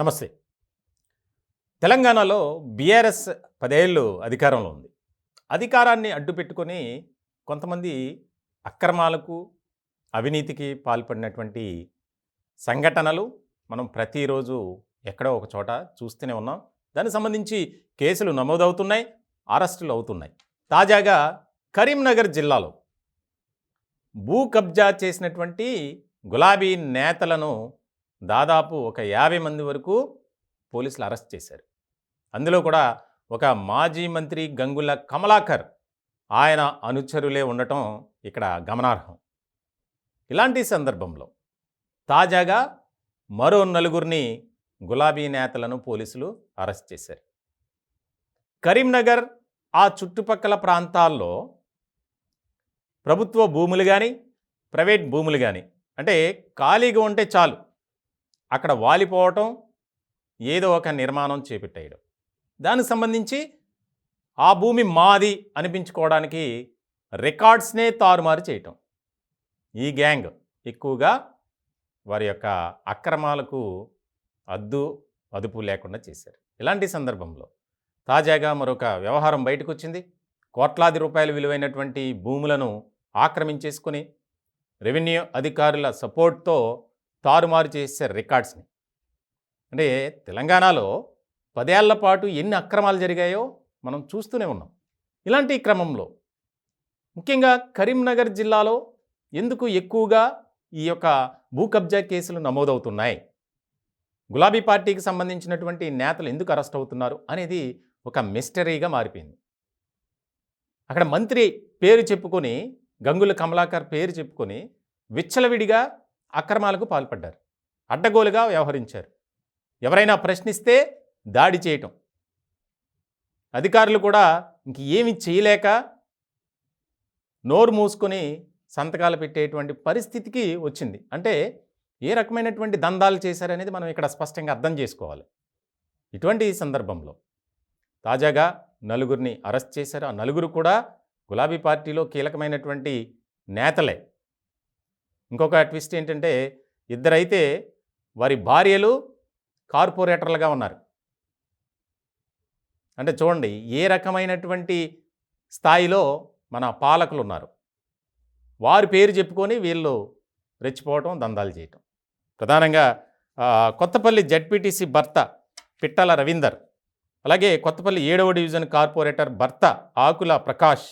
నమస్తే. తెలంగాణలో బీఆర్ఎస్ 10 ఏళ్ళు అధికారంలో ఉంది. అధికారాన్ని అడ్డుపెట్టుకొని కొంతమంది అక్రమాలకు, అవినీతికి పాల్పడినటువంటి సంఘటనలు మనం ప్రతిరోజు ఎక్కడో ఒక చోట చూస్తూనే ఉన్నాం. దానికి సంబంధించి కేసులు నమోదవుతున్నాయి, అరెస్టులు అవుతున్నాయి. తాజాగా కరీంనగర్ జిల్లాలో భూ కబ్జా చేసినటువంటి గులాబీ నేతలను దాదాపు ఒక 50 మంది వరకు పోలీసులు అరెస్ట్ చేశారు. అందులో కూడా ఒక మాజీ మంత్రి గంగుల కమలాకర్ ఆయన అనుచరులే ఉండటం ఇక్కడ గమనార్హం. ఇలాంటి సందర్భంలో తాజాగా మరో 4 గులాబీ నేతలను పోలీసులు అరెస్ట్ చేశారు. కరీంనగర్ ఆ చుట్టుపక్కల ప్రాంతాల్లో ప్రభుత్వ భూములు కానీ, ప్రైవేట్ భూములు కానీ అంటే ఖాళీగా ఉంటే చాలు అక్కడ వాలిపోవటం, ఏదో ఒక నిర్మాణం చేపట్టేయడం, దానికి సంబంధించి ఆ భూమి మాది అనిపించుకోవడానికి రికార్డ్స్నే తారుమారు చేయటం. ఈ గ్యాంగ్ ఎక్కువగా వారి యొక్క అక్రమాలకు అదుపు లేకుండా చేశారు. ఇలాంటి సందర్భంలో తాజాగా మరొక వ్యవహారం బయటకు వచ్చింది. కోట్లాది రూపాయలు విలువైనటువంటి భూములను ఆక్రమించేసుకొని రెవెన్యూ అధికారుల సపోర్ట్తో తారుమారు చేశారు రికార్డ్స్ని. అంటే తెలంగాణలో 10 ఏళ్ల పాటు ఎన్ని అక్రమాలు జరిగాయో మనం చూస్తూనే ఉన్నాం. ఇలాంటి క్రమంలో ముఖ్యంగా కరీంనగర్ జిల్లాలో ఎందుకు ఎక్కువగా ఈ యొక్క భూ కబ్జా కేసులు నమోదవుతున్నాయి, గులాబీ పార్టీకి సంబంధించినటువంటి నేతలు ఎందుకు అరెస్ట్ అవుతున్నారు అనేది ఒక మిస్టరీగా మారిపోయింది. అక్కడ మంత్రి పేరు చెప్పుకొని, గంగుల కమలాకర్ పేరు చెప్పుకొని విచ్చలవిడిగా అక్రమాలకు పాల్పడ్డారు, అడ్డగోలుగా వ్యవహరించారు. ఎవరైనా ప్రశ్నిస్తే దాడి చేయటం, అధికారులు కూడా ఇంక ఏమి చేయలేక నోరు మూసుకొని సంతకాలు పెట్టేటువంటి పరిస్థితికి వచ్చింది. అంటే ఏ రకమైనటువంటి దందాలు చేశారనేది మనం ఇక్కడ స్పష్టంగా అర్థం చేసుకోవాలి. ఇటువంటి సందర్భంలో తాజాగా 4 అరెస్ట్ చేశారు. ఆ 4 కూడా గులాబీ పార్టీలో కీలకమైనటువంటి నేతలే. ఇంకొక ట్విస్ట్ ఏంటంటే 2 అయితే వారి భార్యలు కార్పొరేటర్లుగా ఉన్నారు. అంటే చూడండి ఏ రకమైనటువంటి స్థాయిలో మన పాలకులు ఉన్నారు. వారి పేరు చెప్పుకొని వీళ్ళు రెచ్చిపోవటం, దందాలు చేయటం. ప్రధానంగా కొత్తపల్లి జడ్పీటీసీ భర్త పిట్టల రవీందర్, అలాగే కొత్తపల్లి 7వ డివిజన్ కార్పొరేటర్ భర్త ఆకుల ప్రకాష్,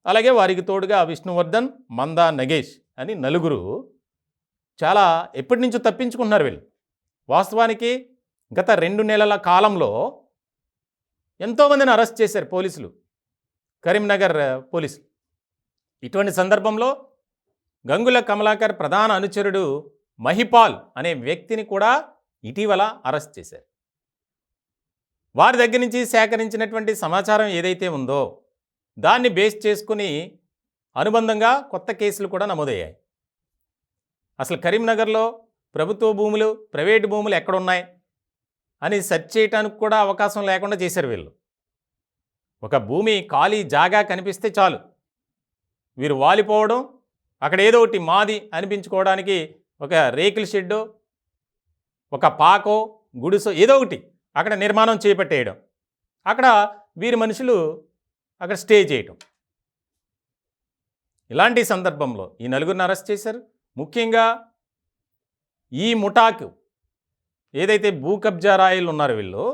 అలాగే వారికి తోడుగా విష్ణువర్ధన్, మందా నగేష్ అని 4 చాలా ఎప్పటి నుంచో తప్పించుకుంటున్నారు. వీళ్ళు వాస్తవానికి గత 2 నెలల కాలంలో ఎంతోమందిని అరెస్ట్ చేశారు పోలీసులు, కరీంనగర్ పోలీసులు. ఇటువంటి సందర్భంలో గంగుల కమలాకర్ ప్రధాన అనుచరుడు మహిపాల్ అనే వ్యక్తిని కూడా ఇటీవల అరెస్ట్ చేశారు. వారి దగ్గర నుంచి సేకరించినటువంటి సమాచారం ఏదైతే ఉందో దాన్ని బేస్ చేసుకుని అనుబంధంగా కొత్త కేసులు కూడా నమోదయ్యాయి. అసలు కరీంనగర్లో ప్రభుత్వ భూములు, ప్రైవేటు భూములు ఎక్కడున్నాయి అని సెర్చ్ చేయడానికి కూడా అవకాశం లేకుండా చేశారు వీళ్ళు. ఒక భూమి ఖాళీ జాగా కనిపిస్తే చాలు వీరు వాలిపోవడం, అక్కడ ఏదో ఒకటి మాది అనిపించుకోవడానికి ఒక రేకుల షెడ్డో, ఒక పాకో, గుడిసో ఏదో ఒకటి అక్కడ నిర్మాణం చేపట్టేయడం, అక్కడ వీరి మనుషులు అక్కడ స్టే చేయటం. ఇలాంటి సందర్భంలో ఈ 4 అరెస్ట్ చేశారు. ముఖ్యంగా ఈ ముఠాకు ఏదైతే భూ కబ్జా రాయలు ఉన్నారో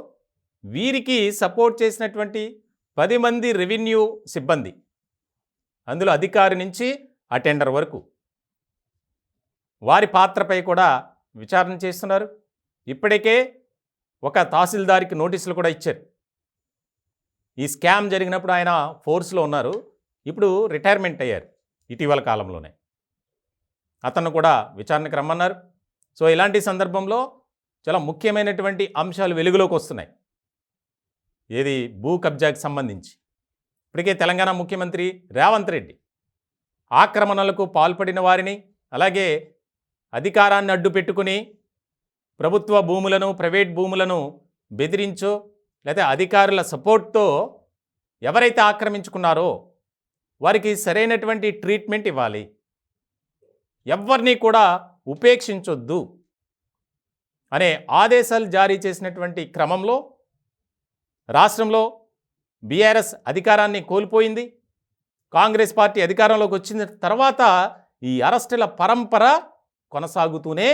వీరికి సపోర్ట్ చేసినటువంటి 10 మంది రెవెన్యూ సిబ్బంది, అందులో అధికారి నుంచి అటెండర్ వరకు, వారి పాత్రపై కూడా విచారణ చేస్తున్నారు. ఇప్పటికే ఒక తహసీల్దార్కి నోటీసులు కూడా ఇచ్చారు. ఈ స్కామ్ జరిగినప్పుడు ఆయన ఫోర్స్లో ఉన్నారు, ఇప్పుడు రిటైర్మెంట్ అయ్యారు ఇటీవల కాలంలోనే. అతను కూడా విచారణకు రమ్మన్నారు. సో ఇలాంటి సందర్భంలో చాలా ముఖ్యమైనటువంటి అంశాలు వెలుగులోకి వస్తున్నాయి. ఏది భూ కబ్జాకి సంబంధించి ఇప్పటికే తెలంగాణ ముఖ్యమంత్రి రేవంత్ రెడ్డి ఆక్రమణలకు పాల్పడిన వారిని, అలాగే అధికారాన్ని అడ్డుపెట్టుకుని ప్రభుత్వ భూములను, ప్రైవేట్ భూములను బెదిరించో లేదా అధికారుల సపోర్ట్తో ఎవరైతే ఆక్రమించుకున్నారో వారికి సరైనటువంటి ట్రీట్మెంట్ ఇవ్వాలి, ఎవరిని కూడా ఉపేక్షించొద్దు అనే ఆదేశాలు జారీ చేసినటువంటి క్రమంలో రాష్ట్రంలో బీఆర్ఎస్ అధికారాన్ని కోల్పోయింది. కాంగ్రెస్ పార్టీ అధికారంలోకి వచ్చిన తర్వాత ఈ అరెస్టుల పరంపర కొనసాగుతూనే